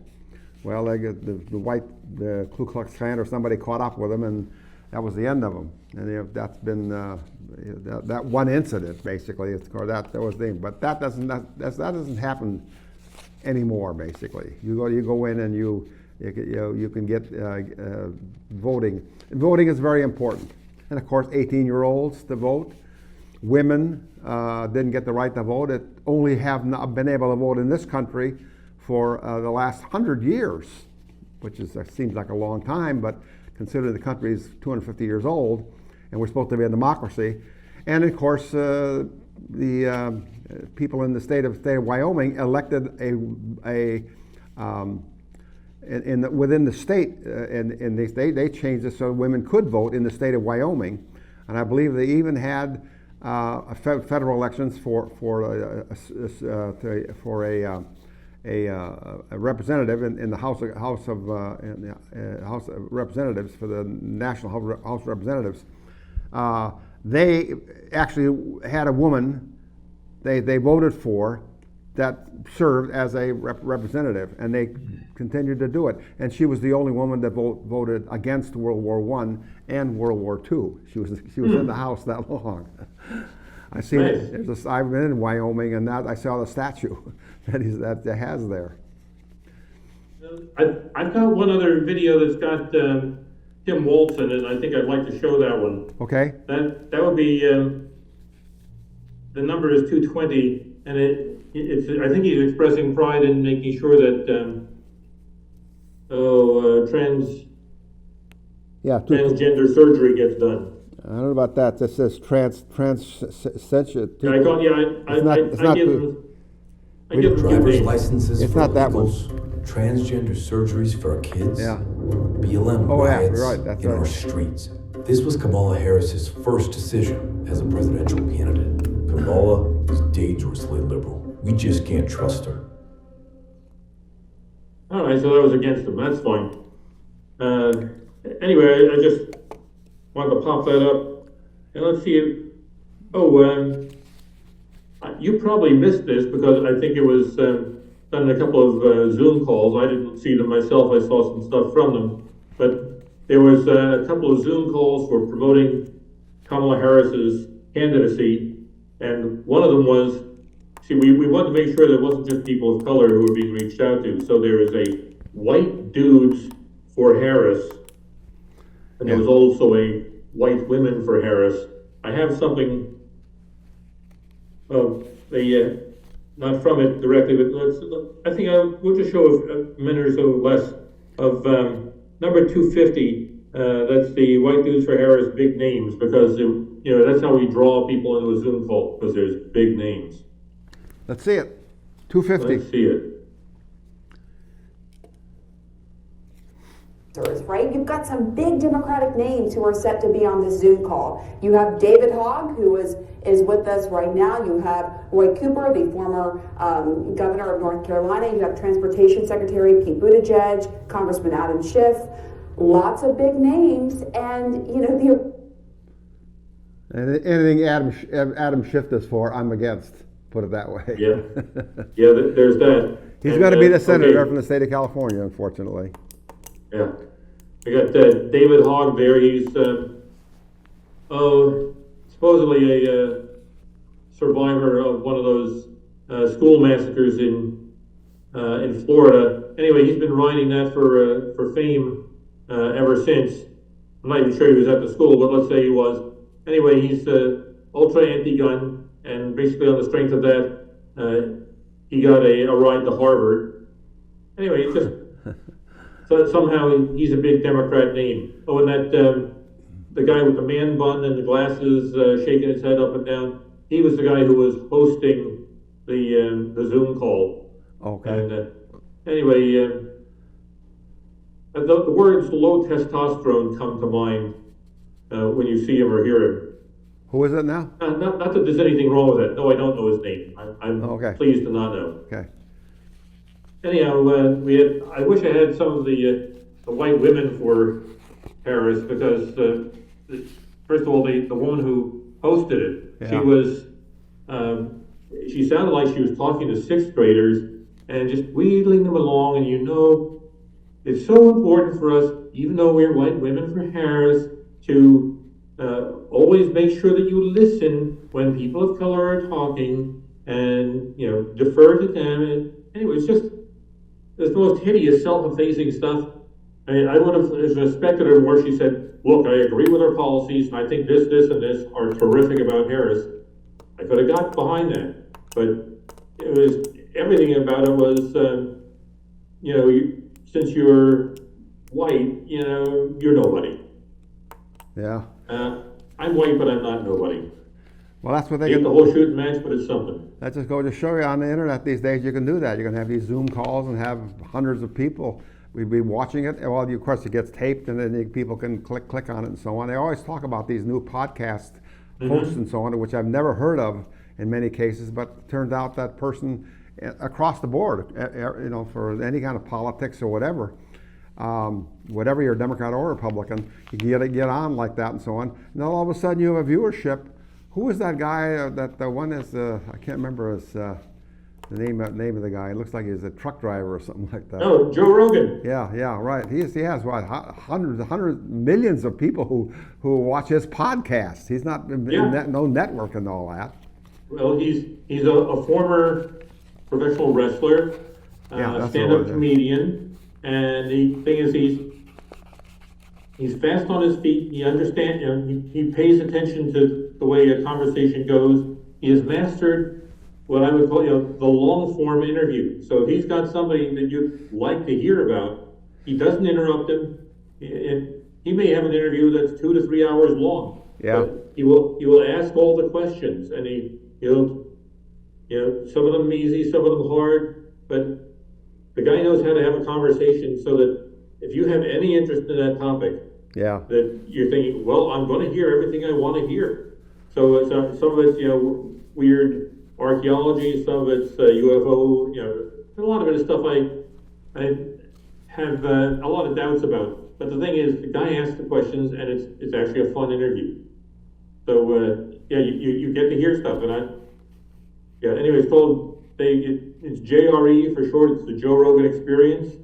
Well, they get the Ku Klux Klan or somebody caught up with them, and that was the end of them. And that's been that one incident basically. That was the, but that doesn't happen anymore. Basically, you go in and you can get voting. And voting is very important, and of course, 18-year-olds to vote. Women didn't get the right to vote. It only have not been able to vote in this country for the last 100 years, which seems like a long time, but considering the country is 250 years old, and we're supposed to be a democracy. And of course, the people in the state of Wyoming elected within the state, and they changed it so women could vote in the state of Wyoming, and I believe they even had federal elections for a representative in the House of Representatives, for the National House of Representatives. They actually had a woman they voted for that served as a representative, and they continued to do it. And she was the only woman that voted against World War I and World War II. She was in the House that long. I've been in Wyoming, and I saw the statue that has there. I've got one other video that's got Tim Waltz in it. I think I'd like to show that one. Okay. That would be the number is 220, and it's I think he's expressing pride in making sure that transgender surgery gets done. I don't know about that. This says transsexual. I give them driver's names. licenses It's for not that illegals, transgender surgeries for our kids, Yeah. BLM Oh, yeah, riots right, that's in right. our streets. This was Kamala Harris's first decision as a presidential candidate. Kamala is dangerously liberal. We just can't trust her. All right, so that was against him. That's fine. Anyway, I just wanted to pop that up, and let's see if. You probably missed this because I think it was done in a couple of Zoom calls. I didn't see them myself. I saw some stuff from them, but there was a couple of Zoom calls for promoting Kamala Harris's candidacy, and one of them was. See, we wanted to make sure that it wasn't just people of color who were being reached out to. So there is a White Dudes for Harris, and there was also a White Women for Harris. I have something, not from it directly, but I think we'll just show a minute or so less of number 250. That's the White Dudes for Harris big names, because that's how we draw people into a Zoom call, because there's big names. Let's see it. 250. Let's see it. Right? You've got some big Democratic names who are set to be on this Zoom call. You have David Hogg, who is with us right now. You have Roy Cooper, the former governor of North Carolina. You have Transportation Secretary Pete Buttigieg, Congressman Adam Schiff. Lots of big names, and Anything Adam Schiff is for, I'm against. Put it that way. Yeah, there's that. He's going to be the senator from the state of California, unfortunately. Yeah, we got David Hogg there. He's supposedly a survivor of one of those school massacres in Florida. Anyway, he's been riding that for fame ever since. I'm not even sure he was at the school, but let's say he was. Anyway, he's ultra anti-gun. And basically on the strength of that, he got a ride to Harvard. Anyway, it's just so somehow he's a big Democrat name. Oh, and that the guy with the man bun and the glasses shaking his head up and down, he was the guy who was hosting the Zoom call. Okay. And anyway, the words low testosterone come to mind when you see him or hear him. Who is it now? Not that there's anything wrong with it. No, I don't know his name. I'm Okay. pleased to not know. Okay. Anyhow, I wish I had some of the white women for Harris, because first of all, the woman who hosted it, Yeah. she was she sounded like she was talking to sixth graders and just wheedling them along. And it's so important for us, even though we're white women for Harris, to always make sure that you listen when people of color are talking and, defer to them. And anyway, it's the most hideous, self-effacing stuff. I mean, I would have expected her more. She said, look, I agree with her policies, and I think this, and this are terrific about Harris. I could have got behind that. But everything about it was, since you're white, you're nobody. Yeah. I'm white, but I'm not nobody. Well, that's what they Ain't get. the whole shooting match, but it's something. That just goes to show you on the internet these days you can do that. You can have these Zoom calls and have hundreds of people. We'd be watching it. Well, of course, it gets taped, and then people can click on it and so on. They always talk about these new podcast hosts and so on, which I've never heard of in many cases, but it turns out that person across the board, for any kind of politics or whatever, whatever you're Democrat or Republican, you can get on like that and so on. And then all of a sudden you have a viewership. Who is that guy? The one is I can't remember the name of the guy. It looks like he's a truck driver or something like that. Oh, Joe Rogan. Yeah, right. He has what, hundreds, millions of people who watch his podcast. He's not no network and all that. Well, he's a former professional wrestler, stand-up comedian, and the thing is, he's fast on his feet. He understands. He pays attention to the way a conversation goes. He has mastered what I would call, the long-form interview. So if he's got somebody that you'd like to hear about, he doesn't interrupt him. He may have an interview that's 2 to 3 hours long. Yeah. But he will ask all the questions, and he'll some of them easy, some of them hard, but the guy knows how to have a conversation so that if you have any interest in that topic, that you're thinking, well, I'm going to hear everything I want to hear. So some of it's weird archaeology, some of it's UFO. A lot of it is stuff I have a lot of doubts about. But the thing is, the guy asks the questions, and it's actually a fun interview. So you get to hear stuff, and anyway, it's JRE for short. It's the Joe Rogan Experience.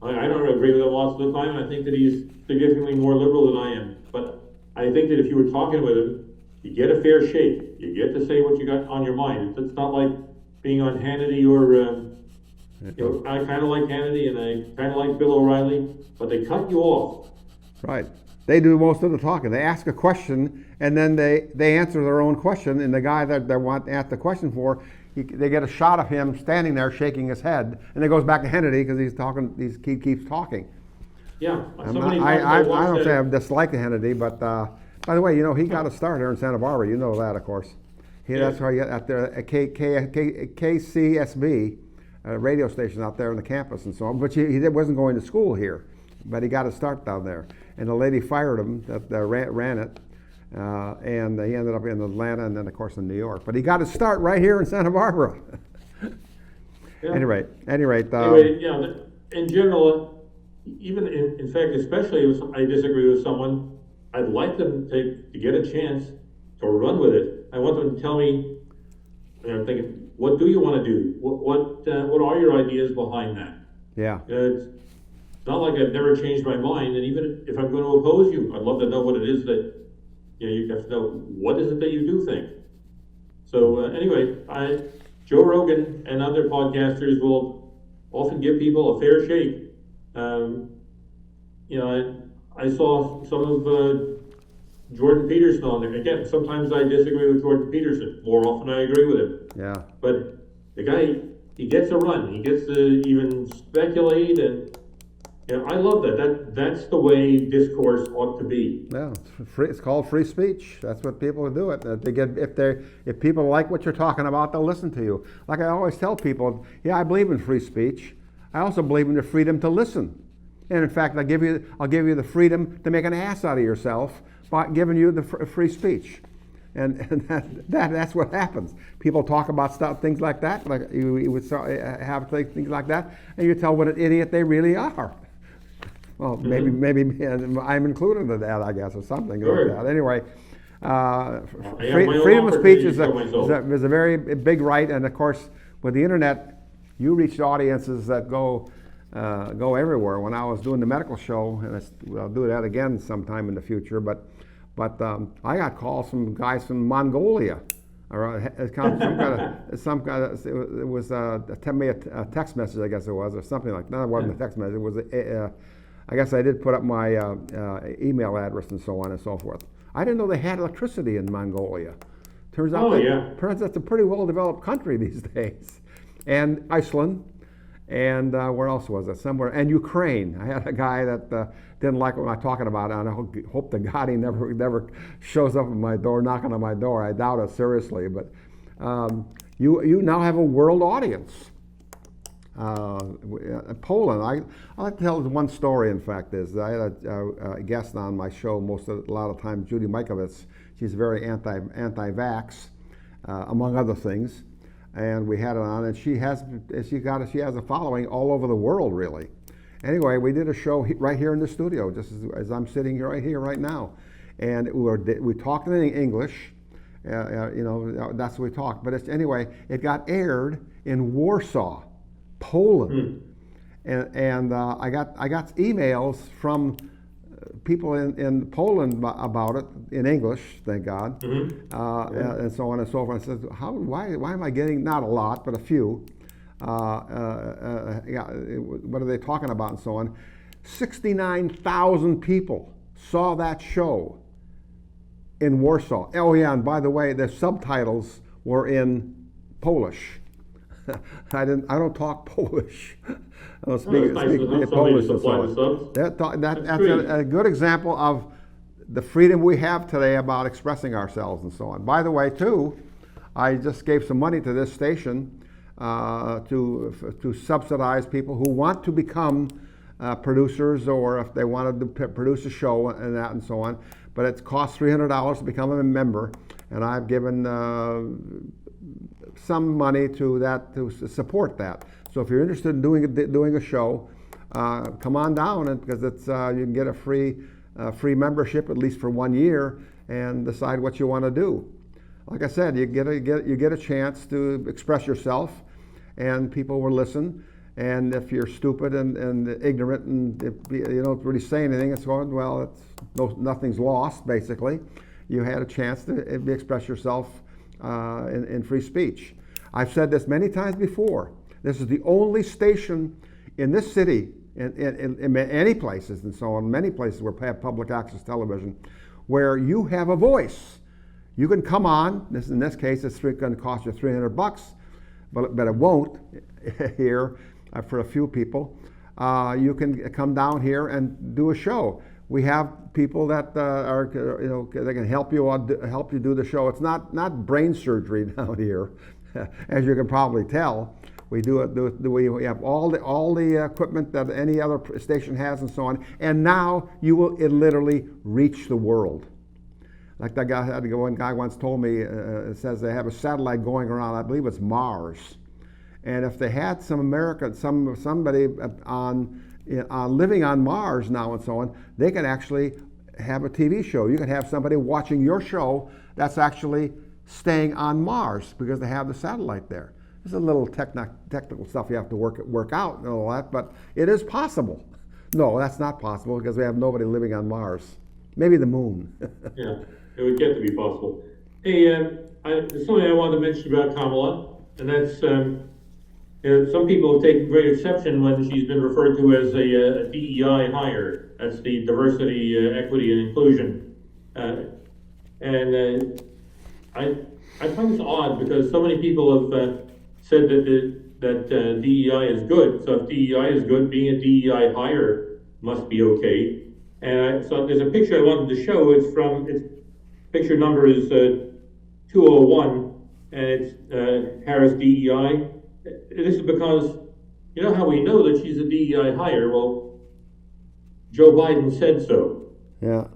I don't agree with him lots of the time. I think that he's significantly more liberal than I am. But I think that if you were talking with him, you get a fair shake. You get to say what you got on your mind. It's not like being on Hannity or, I kind of like Hannity and I kind of like Bill O'Reilly, but they cut you off. Right. They do most of the talking. They ask a question, and then they answer their own question, and the guy that they want to ask the question for, they get a shot of him standing there shaking his head, and it goes back to Hannity because he's talking. He keeps talking. Yeah, I don't say I dislike Hannity, but by the way, he got a start here in Santa Barbara. You know that, of course. That's why he got out there at KCSB, a radio station out there on the campus and so on. But he wasn't going to school here, but he got a start down there. And the lady fired him that ran it, and he ended up in Atlanta and then, of course, in New York. But he got his start right here in Santa Barbara. Anyway, in general, even in fact, especially if I disagree with someone, I'd like them to get a chance to run with it. I want them to tell me, I'm thinking, what do you want to do? What are your ideas behind that? Yeah. It's not like I've never changed my mind, and even if I'm going to oppose you, I'd love to know what it is that, you have to know what is it that you do think. So anyway, Joe Rogan and other podcasters will often give people a fair shake. I saw some of Jordan Peterson on there. Again, sometimes I disagree with Jordan Peterson. More often I agree with him. Yeah. But the guy, he gets a run. He gets to even speculate, and I love that. That's the way discourse ought to be. Yeah, it's called free speech. That's what people do it. If people like what you're talking about, they'll listen to you. Like I always tell people, I believe in free speech. I also believe in the freedom to listen. And in fact, I'll give you the freedom to make an ass out of yourself by giving you the free speech. And that's what happens. People talk about things like that, like you would have things like that, and you tell what an idiot they really are. Well, maybe I'm included in that, I guess, or something Sure. like that. Anyway, I have my own freedom of speech opportunity is to show myself. is a very big right, and of course, with the internet, you reach audiences that go everywhere. When I was doing the medical show, and I'll do that again sometime in the future, but I got calls from guys from Mongolia. Or it was a text message, I guess it was, or something like that. No, it wasn't a text message. It was I guess I did put up my email address and so on and so forth. I didn't know they had electricity in Mongolia. Turns out turns out it's a pretty well-developed country these days. And Iceland, and where else was it? Somewhere, and Ukraine. I had a guy that didn't like what I'm talking about, and I hope to God he never shows up at my door, knocking on my door. I doubt it seriously, but you now have a world audience. Poland. I like to tell one story. In fact, is I had a guest on my show a lot of times, Judy Mikovits. She's very anti-vax, among other things, and we had it on, and she has a following all over the world, really. Anyway, we did a show right here in the studio, just as I'm sitting right here right now, and we talked in English. That's what we talked. But anyway, it got aired in Warsaw, Poland, and I got emails from people in Poland about it in English, thank God, and so on and so forth. I said, why am I getting not a lot, but a few? What are they talking about and so on? 69,000 people saw that show in Warsaw. Oh yeah, and by the way, the subtitles were in Polish. I don't talk Polish. I don't speak Polish and so on. That's a good example of the freedom we have today about expressing ourselves and so on. By the way, too, I just gave some money to this station to subsidize people who want to become producers, or if they wanted to produce a show and that and so on. But it costs $300 to become a member, and I've given some money to that to support that. So if you're interested in doing a show, come on down, and because it's you can get a free membership at least for 1 year and decide what you want to do. Like I said, you get a chance to express yourself, and people will listen. And if you're stupid and ignorant and if you don't really say anything, it's going, well, nothing's lost, basically. You had a chance to express yourself in free speech. I've said this many times before. This is the only station in this city, in any places and so on, many places where we have public access television, where you have a voice. You can come on. In this case, it's going to cost you $300, but it won't here for a few people. You can come down here and do a show. We have people that they can help you do the show. It's not brain surgery down here, as you can probably tell. We we have all the equipment that any other station has and so on. And now it literally reach the world. Like that guy one guy once told me, it says they have a satellite going around, I believe it's Mars. And if they had somebody living on Mars now and so on, they could actually have a TV show. You could have somebody watching your show that's actually staying on Mars because they have the satellite there. There's a little technical stuff you have to work out and all that, but it is possible. No, that's not possible because we have nobody living on Mars. Maybe the moon. Yeah, it would get to be possible. Hey, there's something I wanted to mention about Kamala, and that's some people have taken great exception when she's been referred to as a DEI hire. That's the diversity, equity, and inclusion. I find this odd because so many people have said that DEI is good. So if DEI is good, being a DEI hire must be okay. And so there's a picture I wanted to show. Its picture number is 201, and it's Harris DEI. This is because, you know how we know that she's a DEI hire? Well, Joe Biden said so. Yeah.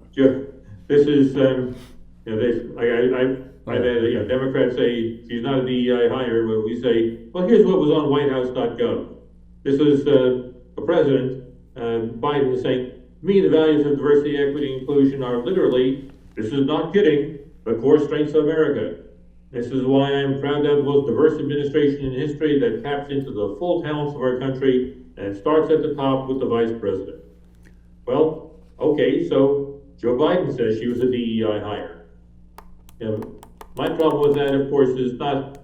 This is, Democrats say she's not a DEI hire, but we say, well, here's what was on whitehouse.gov. This is the president, Biden, saying, me, the values of diversity, equity, inclusion are literally, this is not kidding, the core strengths of America. This is why I'm proud to have the most diverse administration in history that taps into the full talents of our country and starts at the top with the vice president. Well, okay, so Joe Biden says she was a DEI hire. You know, my problem with that, of course, is not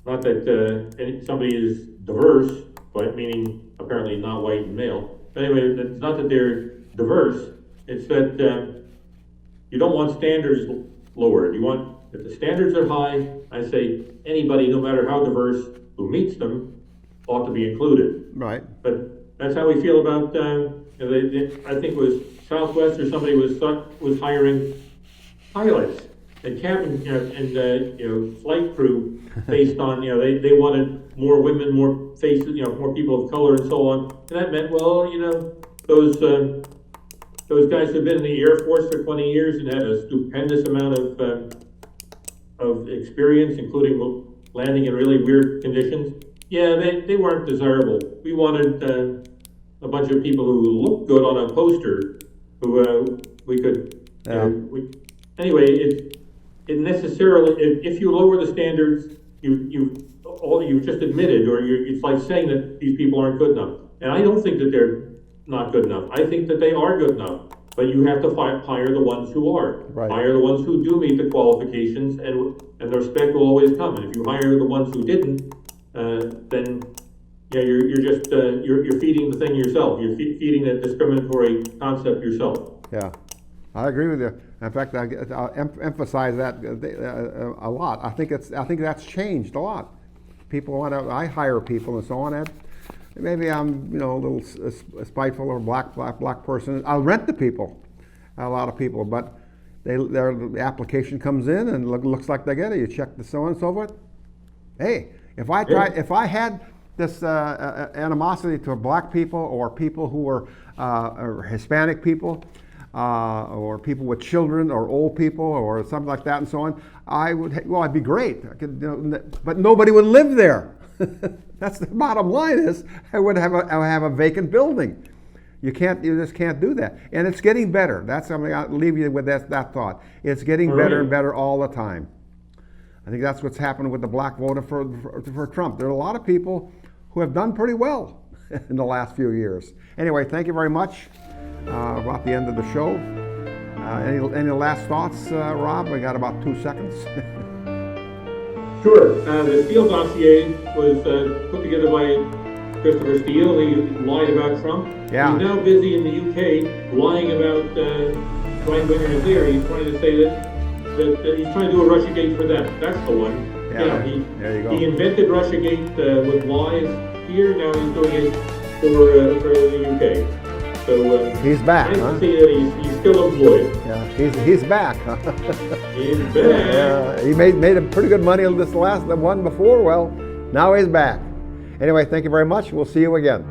that somebody is diverse, but meaning apparently not white and male. But anyway, it's not that they're diverse, it's that you don't want standards lowered. You want, if the standards are high, I say anybody, no matter how diverse, who meets them, ought to be included. Right. But that's how we feel about, I think it was Southwest or somebody was hiring pilots and cabin, flight crew based on, they wanted more women, more faces, more people of color and so on. And that meant, well, those guys who've been in the Air Force for 20 years and had a stupendous amount of experience, including landing in really weird conditions. Yeah, they weren't desirable. We wanted a bunch of people who looked good on a poster, who we could. Yeah. Anyway, it necessarily, if you lower the standards, you've just admitted, or it's like saying that these people aren't good enough. And I don't think that they're not good enough. I think that they are good enough. But you have to hire the ones who are. Right. Hire the ones who do meet the qualifications, and the respect will always come. And if you hire the ones who didn't, then you're just you're feeding the thing yourself. You're feeding that discriminatory concept yourself. Yeah, I agree with you. In fact, I'll emphasize that a lot. I think that's changed a lot. People I hire people and so on. And maybe I'm a little spiteful or black person. I'll rent to people, a lot of people, but the application comes in and looks like they get it. You check the so on and so forth. Hey, if I had this animosity to black people or people who were or Hispanic people, or people with children or old people or something like that and so on, I'd be great. I could, but nobody would live there. That's the bottom line is I would have a vacant building. You just can't do that. And it's getting better. That's something I'll leave you with that thought. It's getting better and better all the time. I think that's what's happened with the black voter for Trump. There are a lot of people who have done pretty well in the last few years. Anyway, thank you very much. We're at the end of the show. Any last thoughts, Rob? We got about 2 seconds. Sure. The Steele dossier was put together by Christopher Steele. He lied about Trump. Yeah. He's now busy in the UK lying about trying to enter there. He's trying to say that he's trying to do a Russiagate for them. That's the one. Yeah. There you go. He invented Russiagate with lies here. Now he's doing it for the UK. So he's back, nice huh? to see that he's still employed. Yeah, he's back. He's back. He made a pretty good money the one before. Well, now he's back. Anyway, thank you very much. We'll see you again.